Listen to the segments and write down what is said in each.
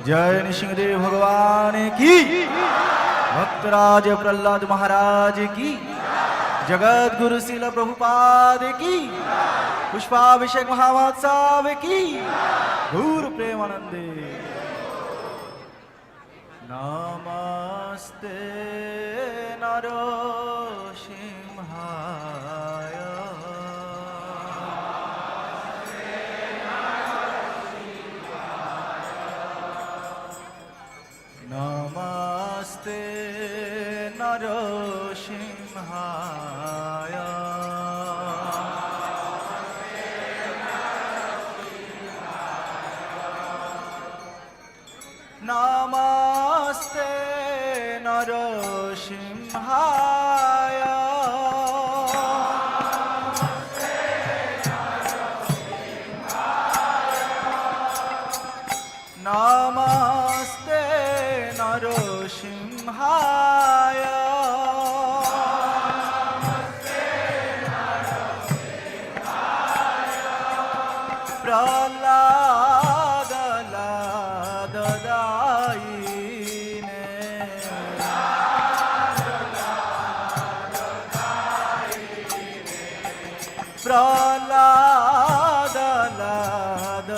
जय नृसिंहदेव भगवान की, भक्तराज प्रहलाद महाराज की, जगत गुरु श्रील प्रभुपाद की, पुष्पाभिषेक महामहोत्सव की, गुरु प्रेमानंदे। नमस्ते नरसिंहाय, नमस्ते नरसिंहाय, नमस्ते नरसिंहाय, नमस्ते नरसिंहाय, प्रहलाद लाददायिने, प्रहलाद लाददायिने,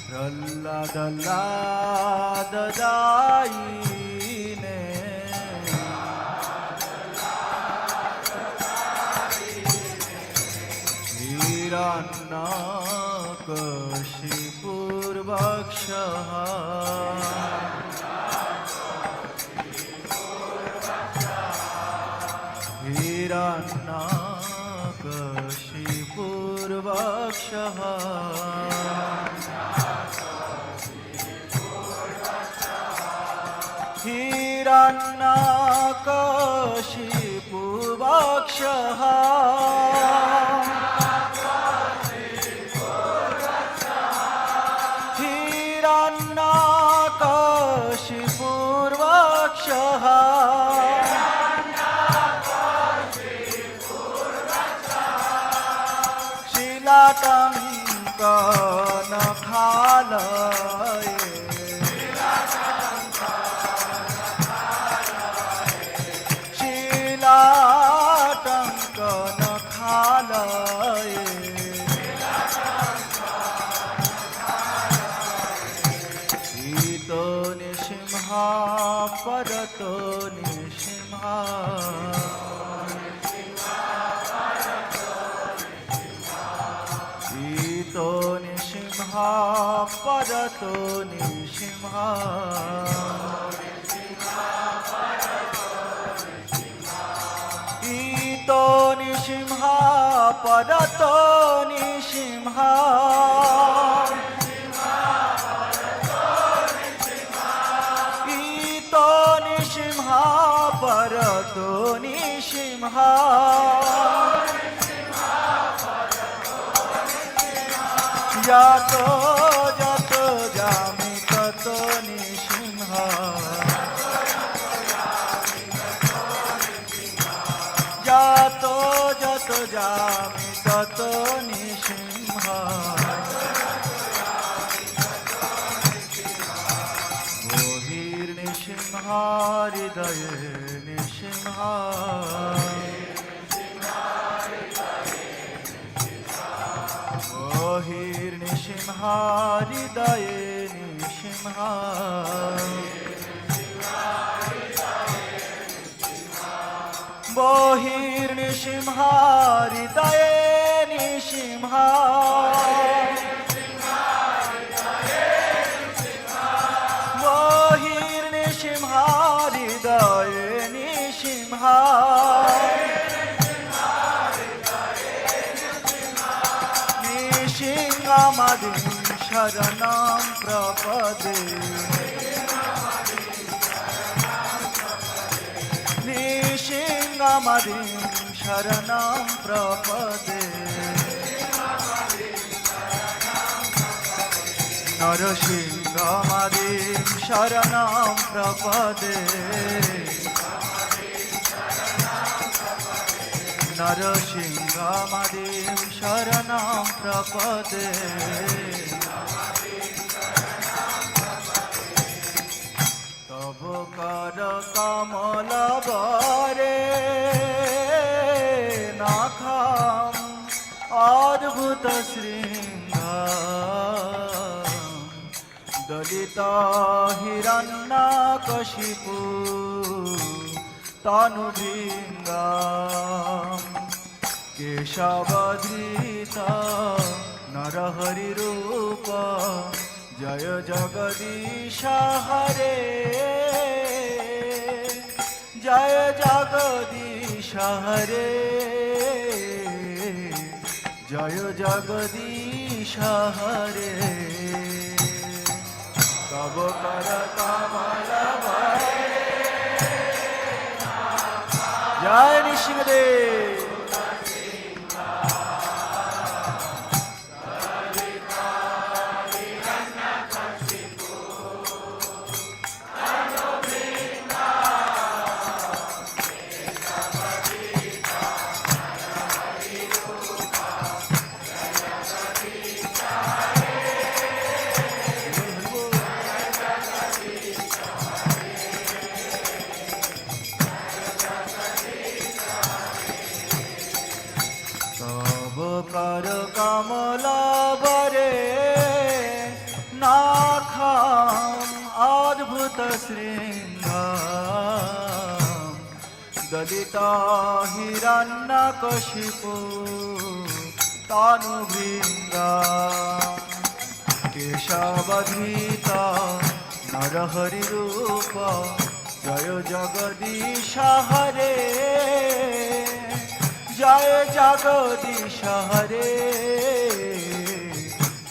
प्रहलाद लाददायिने, हिरण्यकशिपुर्वक्षः, हिरण्यकशिपुर्वक्षः, हिरण्यकशिपुर्वक्षः, हिरण्यकशिपुर्वक्षः, शिलाटङ्कनखालये, शिलाटङ्कनखालये, ईतो निसिंह परतो निसिंह, ईतो निसिंह परतो निसिंह, ईतो निसिंह परतो निसिंह, ईतो निसिंह परतो निसिंह, जातो जातो जामि ततो निसिंह, जातो जातो जामि ततो निसिंह, बहिर्निसिंह हृदये निसिंह, बहिर्निसिंह हृदये निसिंह, बहिर्निसिंह हृदये निसिंह, बहिर्निसिंह हृदये निसिंह, निसिंहमदिं शरणं प्रपदे, निसिंहमदिं शरणं प्रपदे, नरसिंहमदिं शरणं प्रपदे, नरसिंहमादिं शरणं प्रपदे तव कर कमल बरे नाखाम अद्भुत श्रृंग दलित हिरण्यकशिपु तनुभृंगा केशवधृत नरहरि रूप जय जगदीश हरे जय जगदीश हरे जय जगदीश हरे तब कर कमल जय नृसिंहदेव कर कमल बरे नाखाम अद्भुत श्रृंग दलित हिरण्यकशिपु तनुभृंगा केशवधृत नरहरि रूप जय जगदीश हरे जय जगदीश हरे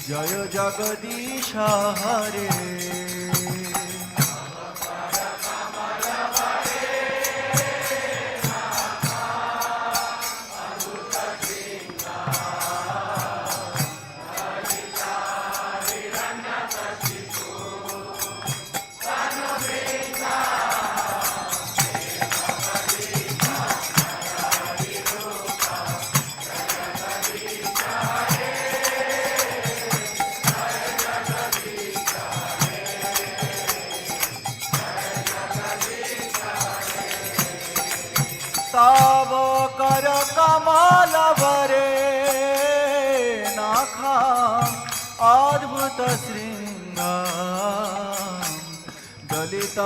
जय जगदीश हरे तव कर कमल बरे नाखाम अद्भुत श्रृंग दलित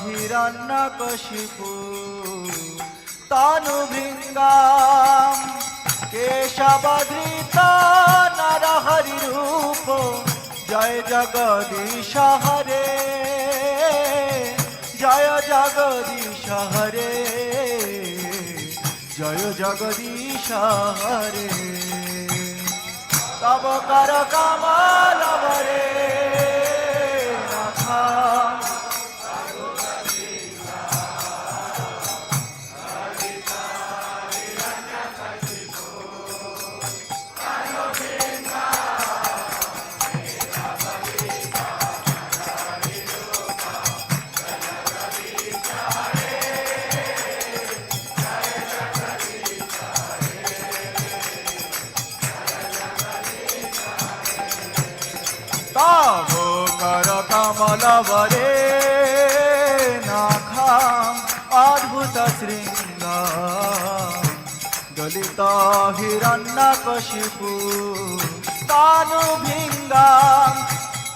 हिरण्यकशिपु तनुभृंगा केशवधृत नरहरि रूप जय जगदीश हरे जय जगदीश हरे जय जगदीश हरे तब कर कमल बरे नाखाम तव कर कमल बरे नाखाम अद्भुत श्रृंग दलित हिरण्यकशिपु तनुभृंगा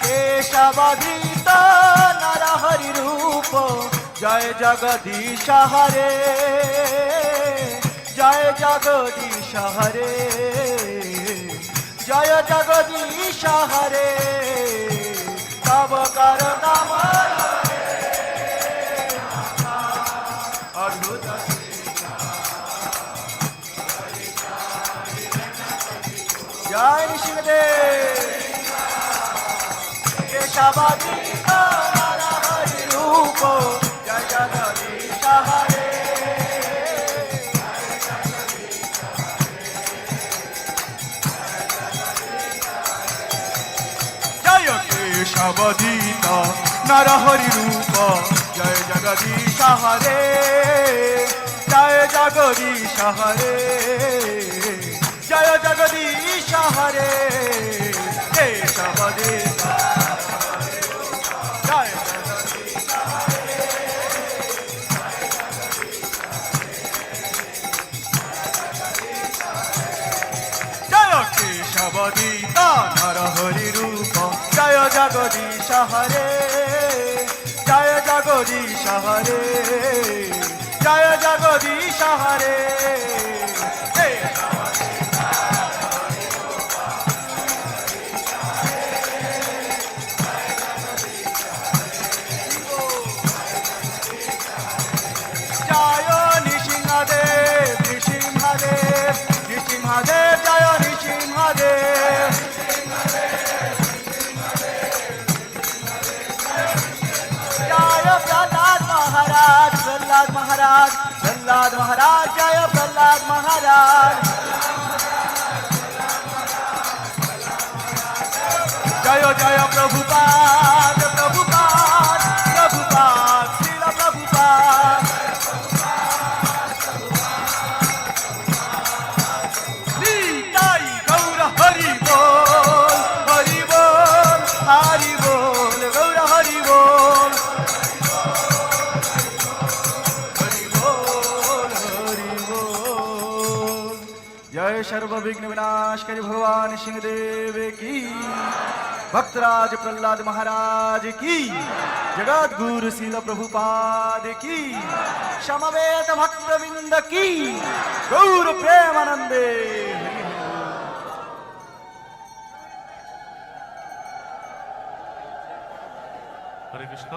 केशवधृत नरहरि रूप जय जगदीश हरे जय जगदीश हरे जय जगदीश हरे तब कर कमल अद्भुत जय नृसिंहदेव केशवधृत नरहरि रूप जय जगदीश हरे केशवधृत नरहरि रूप जय जगदीश हरे जय জগদীশ হরে জয় জগদীশ হরে কেশব দেব জয় জয় কেশবদীতা নরহরি রূপ জয় জগদীশ হরে জয় জগদীশ হরে জয় জগদীশ হরে জয় নৃসিংহদেব নৃসিংহদেব নৃসিংহদেব জয় নৃসিংহদেব জয় প্রহ্লাদ মহারাজ প্রহ্লাদ মহারাজ প্রহ্লাদ মহারাজ জয় প্রহ্লাদ মহারাজ জয় জয় প্রভুপাদ প্রভুপাদ প্রভুপাদ শ্রীল প্রভুপাদ নিতাই গৌর হরি বল হরি বল হরি বল গৌর হরি বল হরি বল হরি বল জয় সর্ববিঘ্ন विनाशकारी भगवान सिंहदेव की भक्तराज प्रहलाद महाराज की जगत गुरु शिल प्रभुपाद की समवेत भक्तवृंद की गौर प्रेमानंदे हरे कृष्ण।